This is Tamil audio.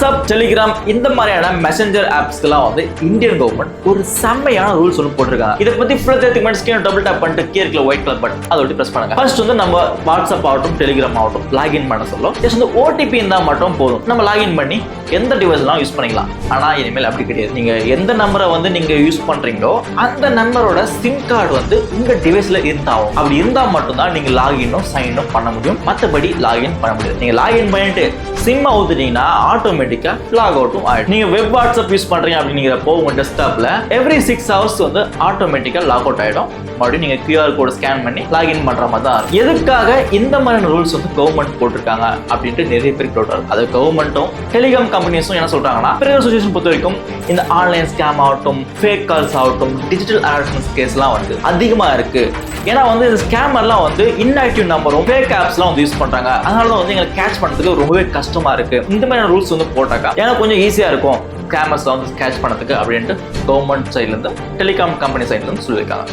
வாட்ஸ்அப், டெலிகிராம் இந்த மாதிரியான மெசஞ்சர் ஆப்ஸ்க்குலாம் வந்து இந்தியன் கவர்மெண்ட் ஒரு செம்மையான ரூல்ஸ் ஒன்று போட்டிருக்காங்க. இதை பத்தி ஃபுல்லா தெரிஞ்சுக்க ஸ்கிரீன் டபுள் டேப் பண்ணிட்டு கீழே இருக்கிற ஒயிட் கலர் பட்டன் அதை ஒட்டி பிரஸ் பண்ணுங்க. ஃபர்ஸ்ட் வந்து நம்ம வாட்ஸ்அப் ஆகட்டும் டெலிகிராம் ஆகட்டும் லாகின் பண்ண சொல்லும். ஜஸ்ட் வந்து ஓடிபி இருந்தா மட்டும் போதும், நம்ம லாகின் பண்ணி எந்த டிவைஸ்லாம் யூஸ் பண்ணிக்கலாம். ஆனா இனிமேல் அப்படி கிடையாது. நீங்க எந்த நம்பரை வந்து நீங்க யூஸ் பண்றீங்களோ அந்த நம்பரோட சிம் கார்டு வந்து உங்க டிவைஸ்ல இருந்தாகும். அப்படி இருந்தா மட்டும்தான் நீங்க லாகினும் சைனும் பண்ண முடியும். மற்றபடி லாகின் பண்ண முடியாது. நீங்க லாகின் பண்ணிட்டு சிம் அவுத்துட்டீங்கன்னா ஆட்டோமேட்டிக்கா லாக் அவுட்டும் ஆயிடும். நீங்க வெப் வாட்ஸ்அப் யூஸ் பண்றீங்க அப்படிங்கிறப்போ உங்க டெஸ்க்டாப்ல எவ்ரி 6 hours வந்து ஆட்டோமேட்டிக்கா லாக் அவுட் ஆயிடும். மறுபடியும் நீங்க QR கோட் ஸ்கேன் பண்ணி லாகின் பண்ற மாதிரி தான் இருக்கும். எதுக்காக இந்த மாதிரியான ரூல்ஸ் வந்து கவர்மெண்ட் போட்டிருக்காங்க அப்படின்ட்டு நிறைய பேர் கேட்டாங்க. அது கவர்மெண்ட்டும் டெலிகாம் கம்பெனிஸும் என்ன சொல்றாங்கன்னா, சிச்சுவேஷன் பொறுத்த வரைக்கும் இந்த ஆன்லைன் ஸ்கேம் ஆகட்டும், ஃபேக் கால்ஸ் ஆகட்டும், டிஜிட்டல் அரெஸ்ட்மென்ட் கேஸ்லாம் வந்து அதிகமா இருக்கு. ஏன்னா வந்து இந்த ஸ்கேமர்லாம் வந்து இன்ஆக்டிவ் நம்பரும் ஃபேக் ஆப்ஸ்லாம் வந்து யூஸ் பண்றாங்க. அதனால தான் வந்து எங்களுக்கு கேட்ச் பண்றதுக்கு ரொம்பவே கஷ்டமா இருக்கு. இந்த மாதிரியான ரூல்ஸ் வந்து போட்டாக்கா ஏன்னா கொஞ்சம் ஈஸியா இருக்கும் ஸ்கேமர்ஸ் வந்து கேட்ச் பண்ணதுக்கு அப்படின்ட்டு கவர்மெண்ட் சைட்ல இருந்து டெலிகாம் கம்பெனி சைட்ல இருந்து சொல்லியிருக்காங்க.